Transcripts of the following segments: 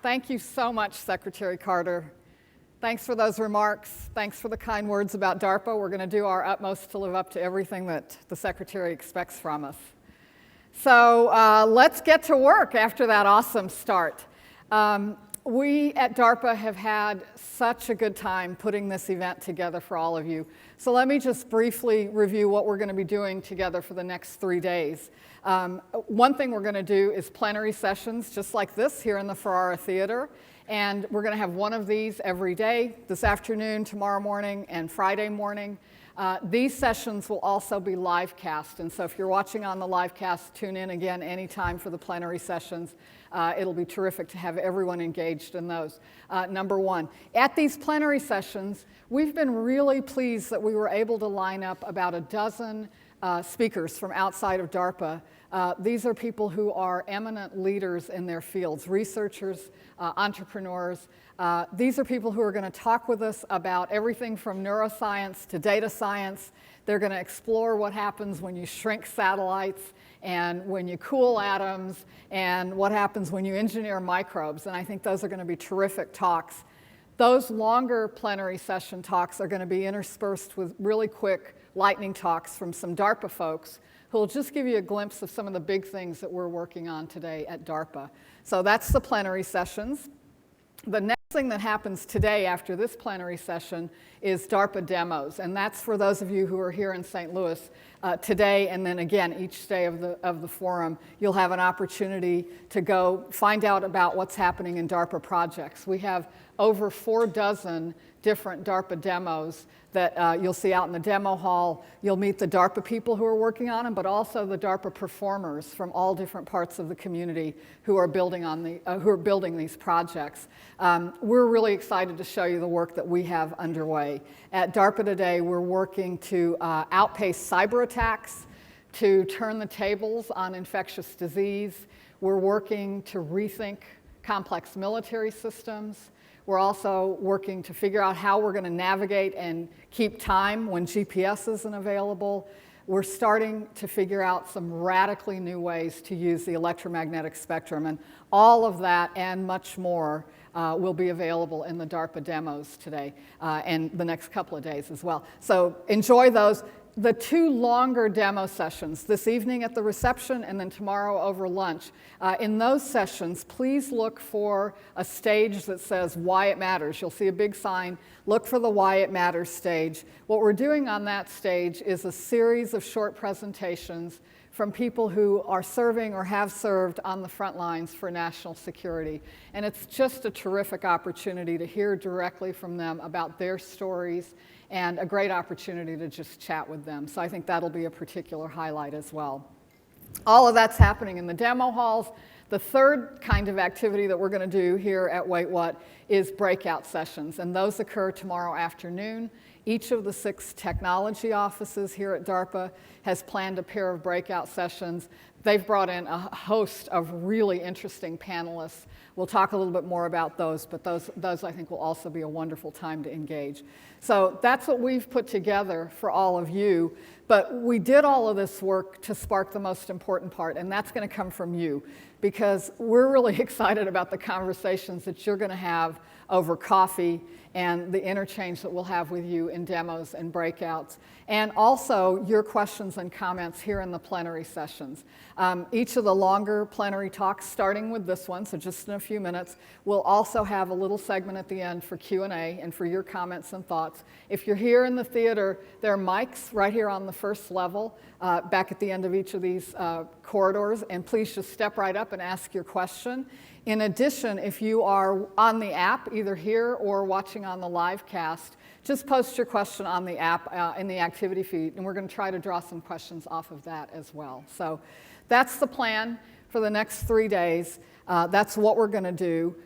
Thank you so much, Secretary Carter. Thanks for those remarks. Thanks for the kind words about DARPA. We're going to do our utmost to live up to everything that the Secretary expects from us. So let's get to work after that awesome start. We at DARPA have had such a good time putting this event together for all of you. So let me just briefly review what we're going to be doing together for the next 3 days. One thing we're going to do is plenary sessions just like this here in the Ferrara Theater. And we're going to have one of these every day, this afternoon, tomorrow morning, and Friday morning. These sessions will also be live cast. And so if you're watching on the live cast, tune in again anytime for the plenary sessions. It'll be terrific to have everyone engaged in those. Number one, at these plenary sessions, we've been really pleased that we were able to line up about a dozen speakers from outside of DARPA. These are people who are eminent leaders in their fields, researchers, entrepreneurs. These are people who are going to talk with us about everything from neuroscience to data science. They're going to explore what happens when you shrink satellites and when you cool atoms and what happens when you engineer microbes. And I think those are going to be terrific talks. Those longer plenary session talks are going to be interspersed with really quick lightning talks from some DARPA folks who will just give you a glimpse of some of the big things that we're working on today at DARPA. So that's the plenary sessions. The next thing that happens today after this plenary session is DARPA demos, and that's for those of you who are here in St. Louis today, and then again each day of the forum, you'll have an opportunity to go find out about what's happening in DARPA projects. We have over 4 dozen different DARPA demos that you'll see out in the demo hall. You'll meet the DARPA people who are working on them, but also the DARPA performers from all different parts of the community who are building these projects. We're really excited to show you the work that we have underway. At DARPA today, we're working to outpace cyber attacks, to turn the tables on infectious disease. We're working to rethink complex military systems. We're also working to figure out how we're going to navigate and keep time when GPS isn't available. We're starting to figure out some radically new ways to use the electromagnetic spectrum. And all of that and much more will be available in the DARPA demos today and the next couple of days as well. So enjoy those. The 2 longer demo sessions, this evening at the reception and then tomorrow over lunch, in those sessions, please look for a stage that says Why It Matters. You'll see a big sign. Look for the Why It Matters stage. What we're doing on that stage is a series of short presentations from people who are serving or have served on the front lines for national security. And it's just a terrific opportunity to hear directly from them about their stories and a great opportunity to just chat with them. So I think that'll be a particular highlight as well. All of that's happening in the demo halls. The third kind of activity that we're going to do here at Wait What is breakout sessions, and those occur tomorrow afternoon. Each of the 6 technology offices here at DARPA has planned a pair of breakout sessions. They've brought in a host of really interesting panelists. We'll talk a little bit more about those, but those I think will also be a wonderful time to engage. So that's what we've put together for all of you. But we did all of this work to spark the most important part, and that's going to come from you, because we're really excited about the conversations that you're going to have over coffee and the interchange that we'll have with you in demos and breakouts, and also your questions and comments here in the plenary sessions. Each of the longer plenary talks, starting with this one, so just in a few minutes, we'll also have a little segment at the end for Q&A and for your comments and thoughts. If you're here in the theater, there are mics right here on the first level, back at the end of each of these corridors, and please just step right up and ask your question. In addition, if you are on the app, either here or watching on the live cast, just post your question on the app in the activity feed, and we're going to try to draw some questions off of that as well. So that's the plan for the next 3 days. That's what we're going to do.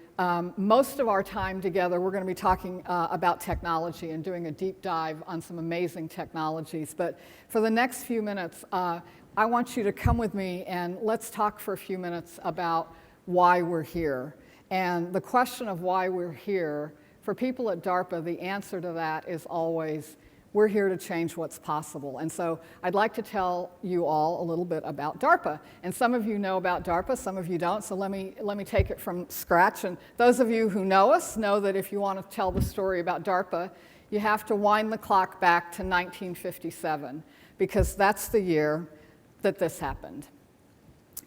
Most of our time together, we're going to be talking about technology and doing a deep dive on some amazing technologies. But for the next few minutes, I want you to come with me and let's talk for a few minutes about why we're here. And the question of why we're here, for people at DARPA, the answer to that is always, we're here to change what's possible. And so I'd like to tell you all a little bit about DARPA. And some of you know about DARPA, some of you don't, so let me take it from scratch. And those of you who know us know that if you want to tell the story about DARPA, you have to wind the clock back to 1957, because that's the year that this happened.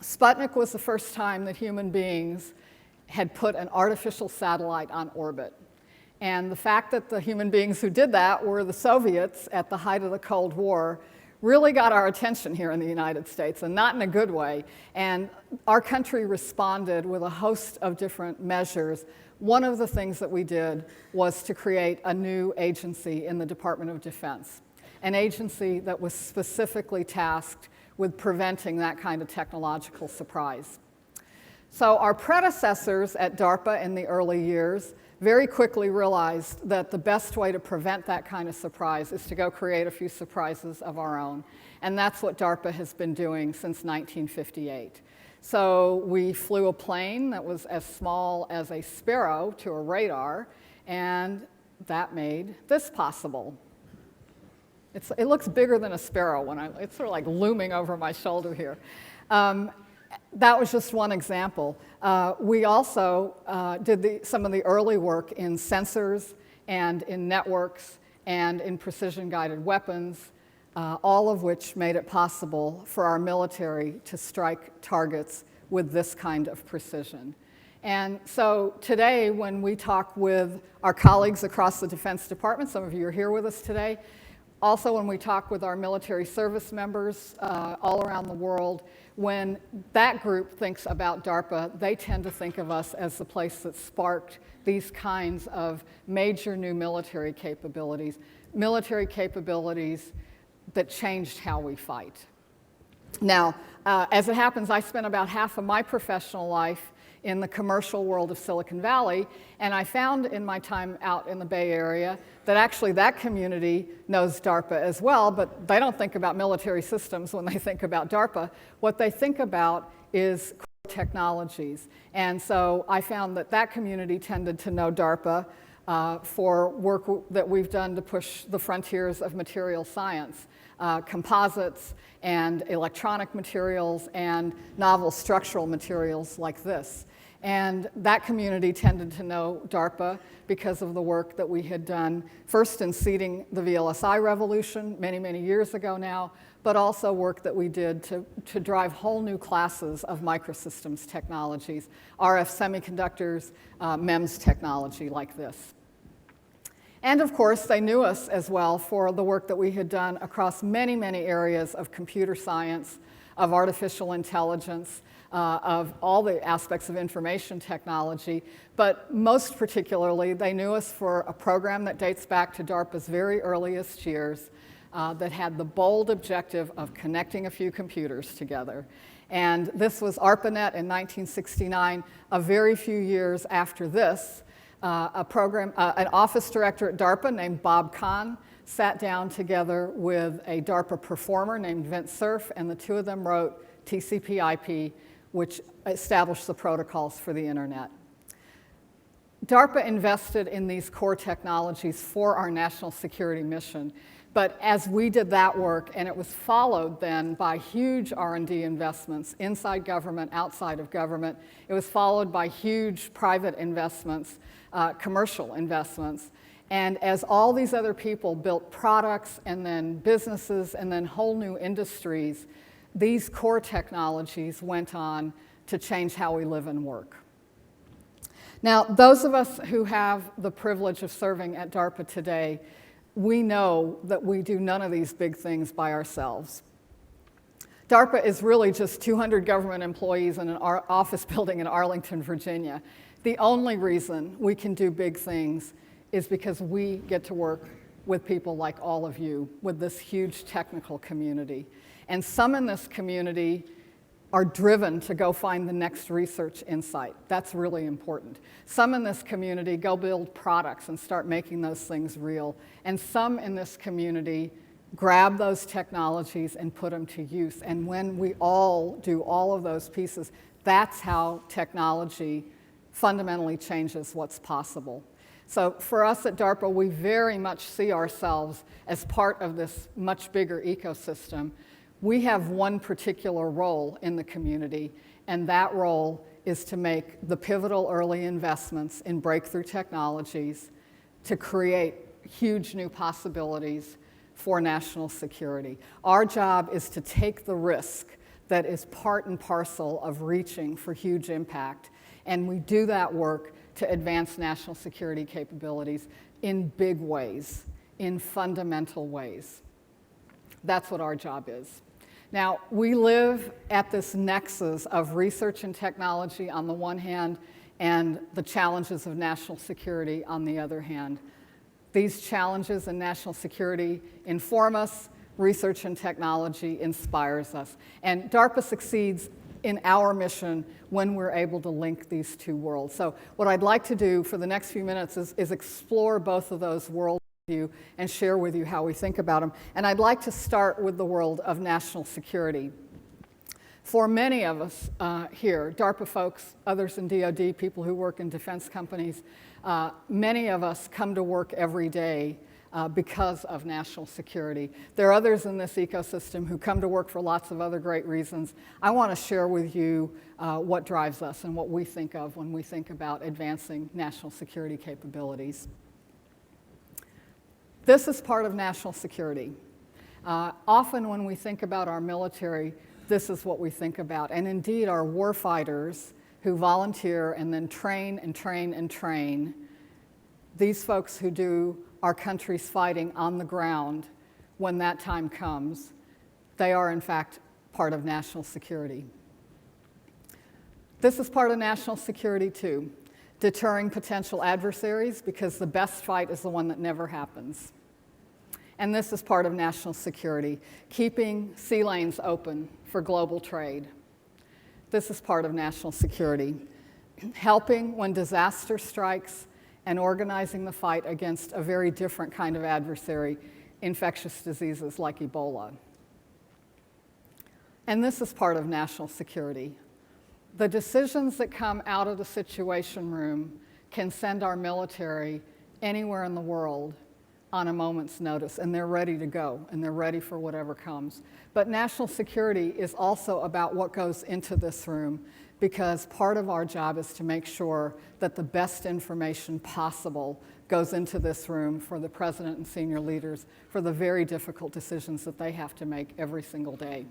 Sputnik was the first time that human beings had put an artificial satellite on orbit. And the fact that the human beings who did that were the Soviets at the height of the Cold War really got our attention here in the United States, and not in a good way. And our country responded with a host of different measures. One of the things that we did was to create a new agency in the Department of Defense, an agency that was specifically tasked with preventing that kind of technological surprise. So our predecessors at DARPA in the early years very quickly realized that the best way to prevent that kind of surprise is to go create a few surprises of our own. And that's what DARPA has been doing since 1958. So we flew a plane that was as small as a sparrow to a radar, and that made this possible. It looks bigger than a sparrow when it's sort of like looming over my shoulder here. That was just one example. We also did some of the early work in sensors and in networks and in precision-guided weapons, all of which made it possible for our military to strike targets with this kind of precision. And so today, when we talk with our colleagues across the Defense Department, some of you are here with us today, also when we talk with our military service members all around the world, when that group thinks about DARPA, they tend to think of us as the place that sparked these kinds of major new military capabilities that changed how we fight. Now, as it happens, I spent about half of my professional life in the commercial world of Silicon Valley, and I found in my time out in the Bay Area that actually that community knows DARPA as well, but they don't think about military systems when they think about DARPA. What they think about is core technologies. And so I found that that community tended to know DARPA for work that we've done to push the frontiers of material science, composites and electronic materials and novel structural materials like this. And that community tended to know DARPA because of the work that we had done, first in seeding the VLSI revolution many, many years ago now, but also work that we did to drive whole new classes of microsystems technologies, RF semiconductors, MEMS technology like this. And of course, they knew us as well for the work that we had done across many, many areas of computer science, of artificial intelligence, of all the aspects of information technology. But most particularly, they knew us for a program that dates back to DARPA's very earliest years that had the bold objective of connecting a few computers together. And this was ARPANET in 1969, a very few years after this. An office director at DARPA named Bob Kahn sat down together with a DARPA performer named Vint Cerf, and the two of them wrote TCP/IP, which established the protocols for the internet. DARPA invested in these core technologies for our national security mission, but as we did that work, and it was followed then by huge R&D investments inside government, outside of government, it was followed by huge private investments, commercial investments. And as all these other people built products and then businesses and then whole new industries, these core technologies went on to change how we live and work. Now, those of us who have the privilege of serving at DARPA today, we know that we do none of these big things by ourselves. DARPA is really just 200 government employees in an office building in Arlington, Virginia. The only reason we can do big things is because we get to work with people like all of you, with this huge technical community. And some in this community are driven to go find the next research insight. That's really important. Some in this community go build products and start making those things real. And some in this community grab those technologies and put them to use. And when we all do all of those pieces, that's how technology fundamentally changes what's possible. So for us at DARPA, we very much see ourselves as part of this much bigger ecosystem. We have one particular role in the community, and that role is to make the pivotal early investments in breakthrough technologies to create huge new possibilities for national security. Our job is to take the risk that is part and parcel of reaching for huge impact, and we do that work to advance national security capabilities in big ways, in fundamental ways. That's what our job is. Now, we live at this nexus of research and technology on the one hand and the challenges of national security on the other hand. These challenges in national security inform us, research and technology inspires us. And DARPA succeeds in our mission when we're able to link these two worlds. So what I'd like to do for the next few minutes is explore both of those worlds with you and share with you how we think about them. And I'd like to start with the world of national security. For many of us here, DARPA folks, others in DoD, people who work in defense companies, many of us come to work every day because of national security. There are others in this ecosystem who come to work for lots of other great reasons. I want to share with you what drives us and what we think of when we think about advancing national security capabilities. This is part of national security. Often when we think about our military, this is what we think about. And indeed, our warfighters who volunteer and then train and train and train, these folks who do our country's fighting on the ground, when that time comes, they are in fact part of national security. This is part of national security too, deterring potential adversaries, because the best fight is the one that never happens. And this is part of national security, keeping sea lanes open for global trade. This is part of national security, helping when disaster strikes and organizing the fight against a very different kind of adversary, infectious diseases like Ebola. And this is part of national security. The decisions that come out of the Situation Room can send our military anywhere in the world on a moment's notice, and they're ready to go, and they're ready for whatever comes. But national security is also about what goes into this room, because part of our job is to make sure that the best information possible goes into this room for the president and senior leaders for the very difficult decisions that they have to make every single day.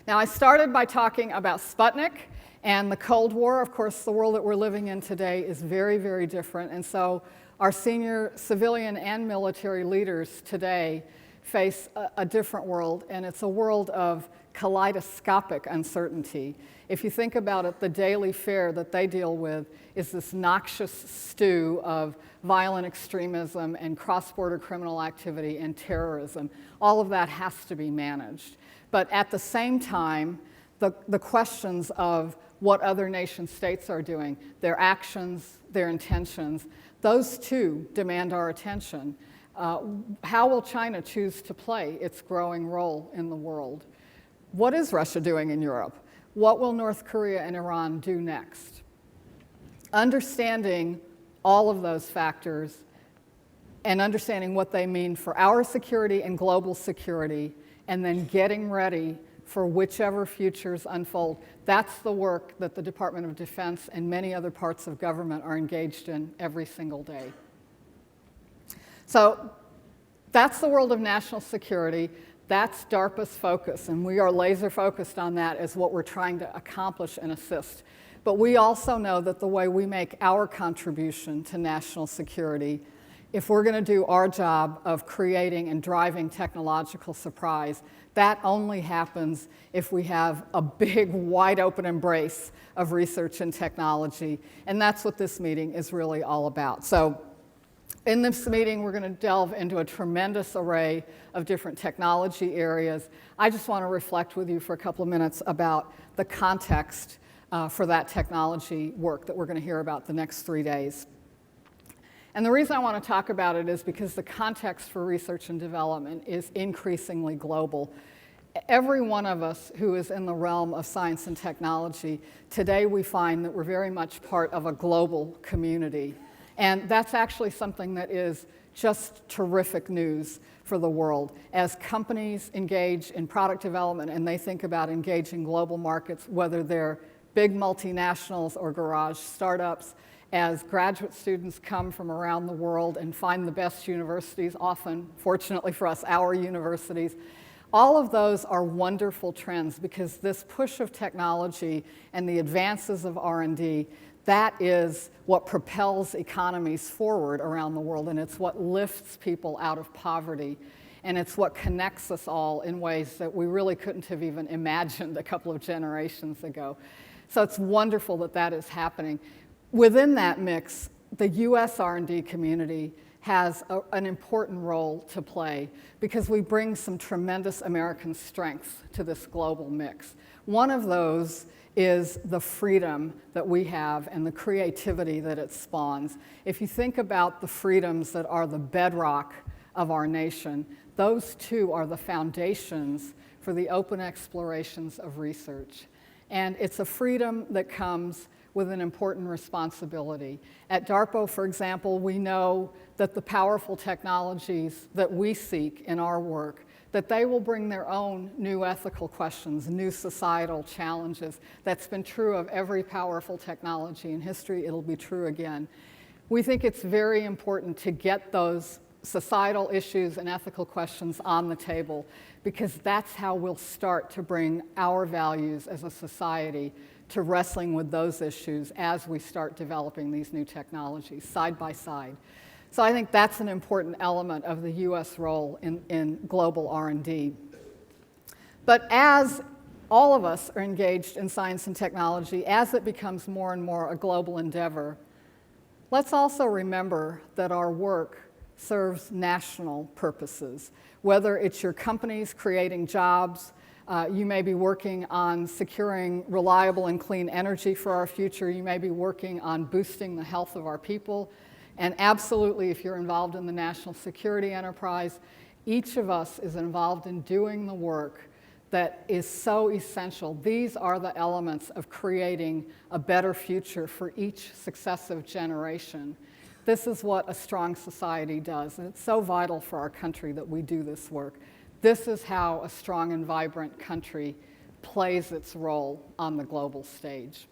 Now, I started by talking about Sputnik and the Cold War. Of course, the world that we're living in today is very, very different, and so our senior civilian and military leaders today face a different world, and it's a world of kaleidoscopic uncertainty. If you think about it, the daily fare that they deal with is this noxious stew of violent extremism and cross-border criminal activity and terrorism. All of that has to be managed. But at the same time, the questions of what other nation states are doing, their actions, their intentions, those too demand our attention. How will China choose to play its growing role in the world? What is Russia doing in Europe? What will North Korea and Iran do next? Understanding all of those factors and understanding what they mean for our security and global security, and then getting ready for whichever futures unfold. That's the work that the Department of Defense and many other parts of government are engaged in every single day. So that's the world of national security. That's DARPA's focus, and we are laser focused on that as what we're trying to accomplish and assist. But we also know that the way we make our contribution to national security, if we're going to do our job of creating and driving technological surprise, that only happens if we have a big, wide open embrace of research and technology. And that's what this meeting is really all about. So in this meeting, we're going to delve into a tremendous array of different technology areas. I just want to reflect with you for a couple of minutes about the context for that technology work that we're going to hear about the next 3 days. And the reason I want to talk about it is because the context for research and development is increasingly global. Every one of us who is in the realm of science and technology, today we find that we're very much part of a global community. And that's actually something that is just terrific news for the world. As companies engage in product development and they think about engaging global markets, whether they're big multinationals or garage startups, as graduate students come from around the world and find the best universities, often, fortunately for us, our universities, all of those are wonderful trends because this push of technology and the advances of R&D, that is what propels economies forward around the world, and it's what lifts people out of poverty, and it's what connects us all in ways that we really couldn't have even imagined a couple of generations ago. So it's wonderful that that is happening. Within that mix, the US R&D community has an important role to play because we bring some tremendous American strengths to this global mix. One of those is the freedom that we have and the creativity that it spawns. If you think about the freedoms that are the bedrock of our nation, those two are the foundations for the open explorations of research. And it's a freedom that comes with an important responsibility. At DARPA, for example, we know that the powerful technologies that we seek in our work, that they will bring their own new ethical questions, new societal challenges. That's been true of every powerful technology in history. It'll be true again. We think it's very important to get those societal issues and ethical questions on the table because that's how we'll start to bring our values as a society to wrestling with those issues as we start developing these new technologies side by side. So I think that's an important element of the US role in global R&D. But as all of us are engaged in science and technology, as it becomes more and more a global endeavor, let's also remember that our work serves national purposes. Whether it's your companies creating jobs, you may be working on securing reliable and clean energy for our future. You may be working on boosting the health of our people. And absolutely, if you're involved in the national security enterprise, each of us is involved in doing the work that is so essential. These are the elements of creating a better future for each successive generation. This is what a strong society does, and it's so vital for our country that we do this work. This is how a strong and vibrant country plays its role on the global stage.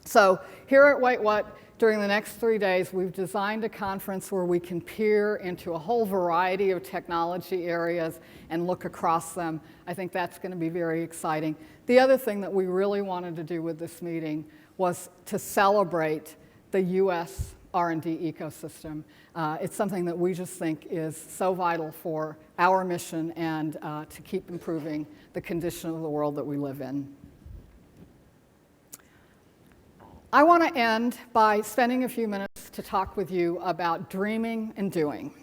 So here at Wait What, during the next 3 days, we've designed a conference where we can peer into a whole variety of technology areas and look across them. I think that's going to be very exciting. The other thing that we really wanted to do with this meeting was to celebrate the US R&D ecosystem. It's something that we just think is so vital for our mission and to keep improving the condition of the world that we live in. I want to end by spending a few minutes to talk with you about dreaming and doing.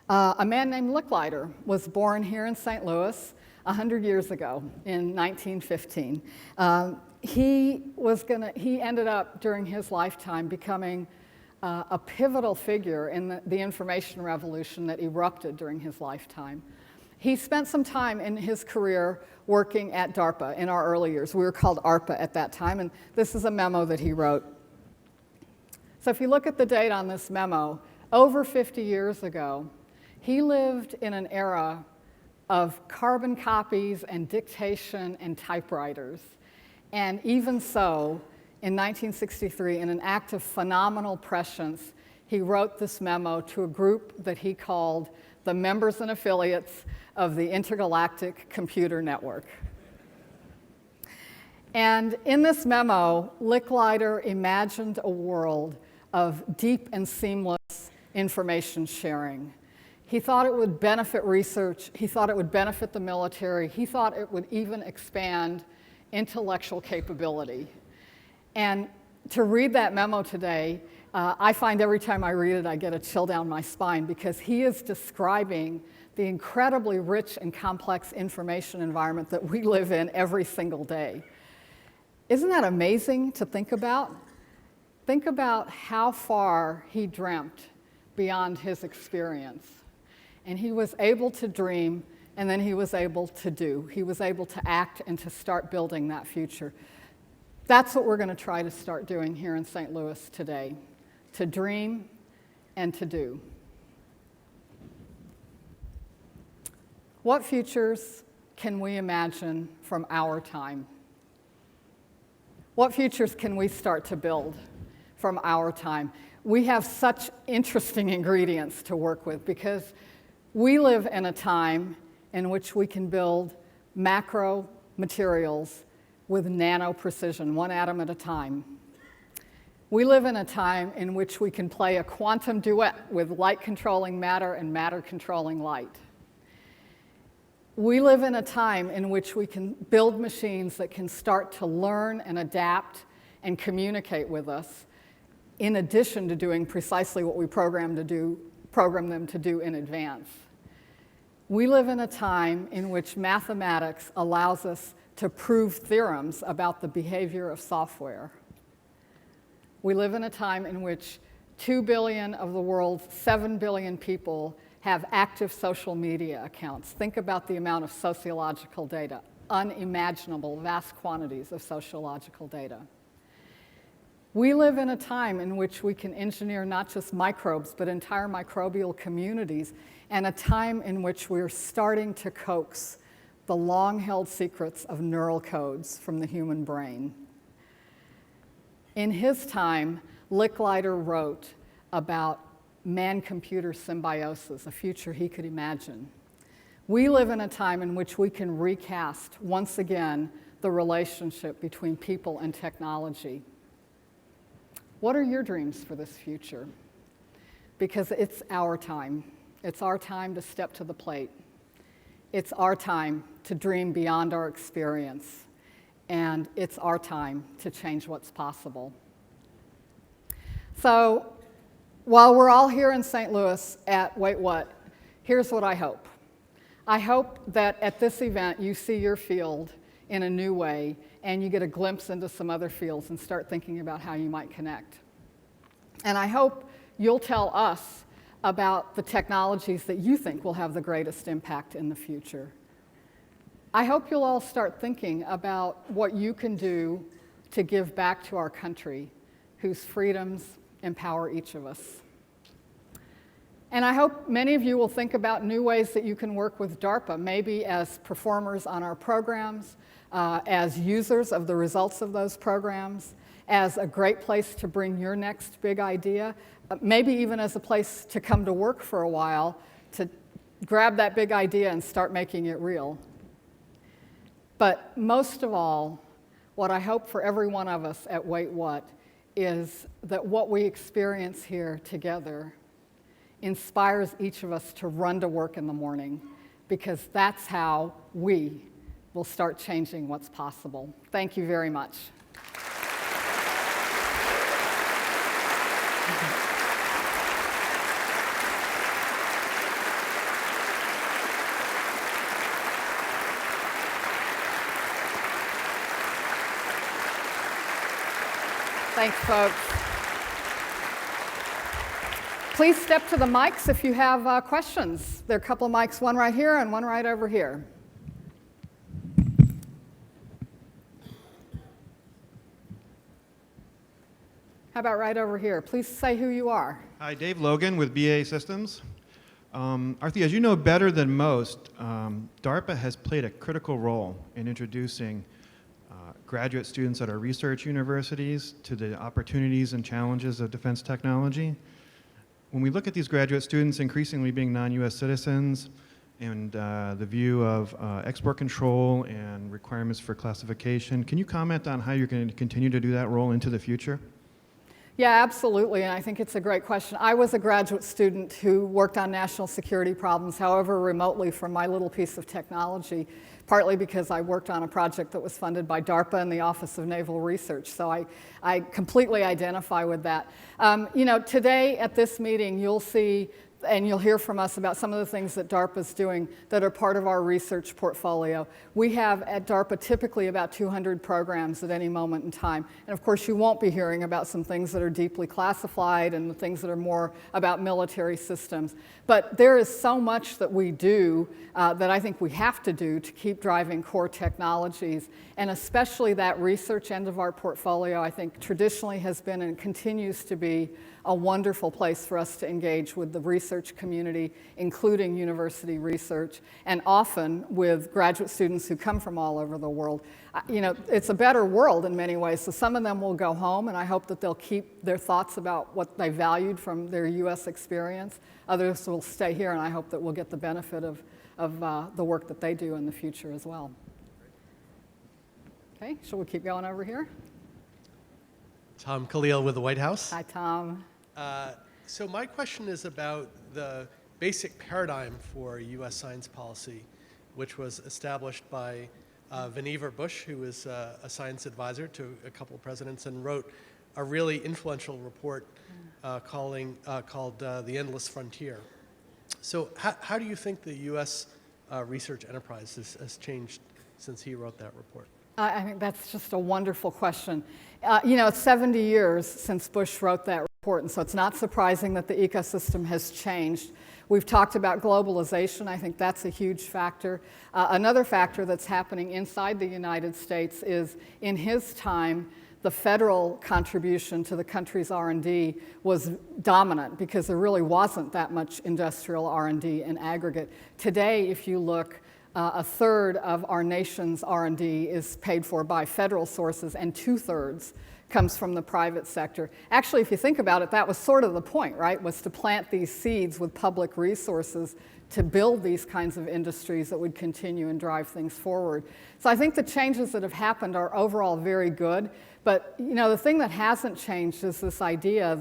A man named Licklider was born here in St. Louis 100 years ago in 1915. He ended up during his lifetime becoming a pivotal figure in the information revolution that erupted during his lifetime. He spent some time in his career working at DARPA in our early years. We were called ARPA at that time, and this is a memo that he wrote. So if you look at the date on this memo, over 50 years ago, he lived in an era of carbon copies and dictation and typewriters. And even so, in 1963, in an act of phenomenal prescience, he wrote this memo to a group that he called the members and affiliates of the Intergalactic Computer Network. And in this memo, Licklider imagined a world of deep and seamless information sharing. He thought it would benefit research. He thought it would benefit the military. He thought it would even expand intellectual capability. And to read that memo today, I find every time I read it, I get a chill down my spine because he is describing the incredibly rich and complex information environment that we live in every single day. Isn't that amazing to think about? Think about how far he dreamt beyond his experience. And he was able to dream, and then he was able to do. He was able to act and to start building that future. That's what we're going to try to start doing here in St. Louis today, to dream, and to do. What futures can we imagine from our time? What futures can we start to build from our time? We have such interesting ingredients to work with because we live in a time in which we can build macro materials with nano precision, one atom at a time. We live in a time in which we can play a quantum duet with light controlling matter and matter controlling light. We live in a time in which we can build machines that can start to learn and adapt and communicate with us, in addition to doing precisely what we program them to do in advance. We live in a time in which mathematics allows us to prove theorems about the behavior of software. We live in a time in which 2 billion of the world's 7 billion people have active social media accounts. Think about the amount of sociological data, unimaginable vast quantities of sociological data. We live in a time in which we can engineer not just microbes, but entire microbial communities, and a time in which we're starting to coax the long-held secrets of neural codes from the human brain. In his time, Licklider wrote about man-computer symbiosis, a future he could imagine. We live in a time in which we can recast, once again, the relationship between people and technology. What are your dreams for this future? Because it's our time. It's our time to step to the plate. It's our time to dream beyond our experience. And it's our time to change what's possible. So, while we're all here in St. Louis at Wait What, here's what I hope. I hope that at this event you see your field in a new way and you get a glimpse into some other fields and start thinking about how you might connect. And I hope you'll tell us about the technologies that you think will have the greatest impact in the future. I hope you'll all start thinking about what you can do to give back to our country, whose freedoms empower each of us. And I hope many of you will think about new ways that you can work with DARPA, maybe as performers on our programs, as users of the results of those programs, as a great place to bring your next big idea, maybe even as a place to come to work for a while, to grab that big idea and start making it real. But most of all, what I hope for every one of us at Wait What is that what we experience here together inspires each of us to run to work in the morning, because that's how we will start changing what's possible. Thank you very much. Thanks, folks. Please step to the mics if you have questions. There are a couple of mics, one right here and one right over here. How about right over here? Please say who you are. Hi, Dave Logan with BAE Systems. Arthi, as you know better than most, DARPA has played a critical role in introducing graduate students at our research universities to the opportunities and challenges of defense technology. When we look at these graduate students increasingly being non-US citizens and the view of export control and requirements for classification, can you comment on how you're going to continue to do that role into the future? Yeah, absolutely, and I think it's a great question. I was a graduate student who worked on national security problems, however remotely from my little piece of technology, partly because I worked on a project that was funded by DARPA and the Office of Naval Research, so I completely identify with that. You know, today at this meeting, you'll see and you'll hear from us about some of the things that DARPA is doing that are part of our research portfolio. We have at DARPA typically about 200 programs at any moment in time. And of course, you won't be hearing about some things that are deeply classified and the things that are more about military systems. But there is so much that we do that I think we have to do to keep driving core technologies. And especially that research end of our portfolio, I think traditionally has been and continues to be a wonderful place for us to engage with the research community, including university research, and often with graduate students who come from all over the world. You know, it's a better world in many ways, so some of them will go home, and I hope that they'll keep their thoughts about what they valued from their US experience. Others will stay here, and I hope that we'll get the benefit of the work that they do in the future as well. Okay, shall we keep going over here? Tom Khalil with the White House. Hi, Tom. So my question is about the basic paradigm for U.S. science policy, which was established by Vannevar Bush, who was a science advisor to a couple of presidents, and wrote a really influential report called The Endless Frontier. So how do you think the U.S. Research enterprise has changed since he wrote that report? I think that's just a wonderful question. You know, it's 70 years since Bush wrote that report, and so it's not surprising that the ecosystem has changed. We've talked about globalization. I think that's a huge factor. Another factor that's happening inside the United States is, in his time, the federal contribution to the country's R&D was dominant because there really wasn't that much industrial R&D in aggregate. Today, if you look, a third of our nation's R&D is paid for by federal sources, and 2/3 comes from the private sector. Actually, if you think about it, that was sort of the point, right? Was to plant these seeds with public resources to build these kinds of industries that would continue and drive things forward. So I think the changes that have happened are overall very good. But you know, the thing that hasn't changed is this idea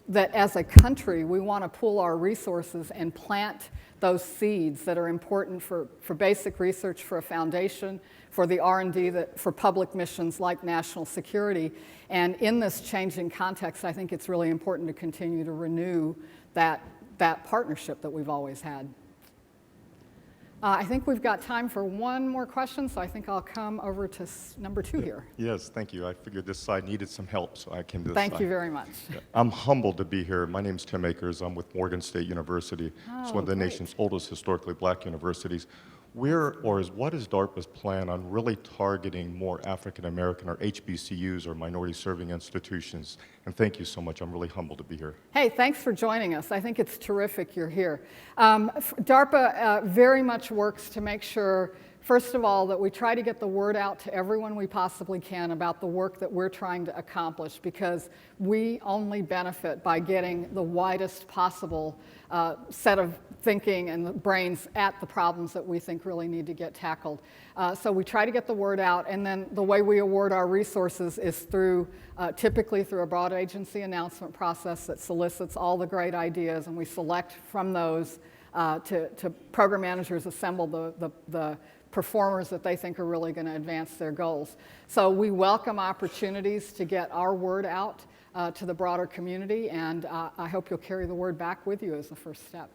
that as a country, we want to pool our resources and plant those seeds that are important for basic research, for a foundation, for the R&D, for public missions like national security. And in this changing context, I think it's really important to continue to renew that partnership that we've always had. I think we've got time for one more question, so I think I'll come over to number 2 here. Yes, thank you. I figured this side needed some help, so I came to this side. Thank you very much. Yeah. I'm humbled to be here. My name's Tim Akers. I'm with Morgan State University. It's one of the nation's oldest historically black universities. What is DARPA's plan on really targeting more African American or HBCUs or minority serving institutions? And thank you so much. I'm really humbled to be here. Hey, thanks for joining us. I think it's terrific you're here. DARPA very much works to make sure, first of all, that we try to get the word out to everyone we possibly can about the work that we're trying to accomplish, because we only benefit by getting the widest possible set of thinking and the brains at the problems that we think really need to get tackled. So we try to get the word out, and then the way we award our resources is through, typically through a broad agency announcement process that solicits all the great ideas, and we select from those to program managers assemble the performers that they think are really going to advance their goals. So we welcome opportunities to get our word out to the broader community, and I hope you'll carry the word back with you as the first step.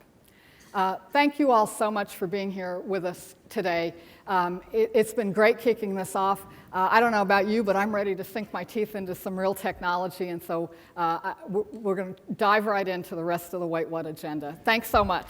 Thank you all so much for being here with us today. It's been great kicking this off. I don't know about you, but I'm ready to sink my teeth into some real technology, and so we're going to dive right into the rest of the Wait What agenda. Thanks so much.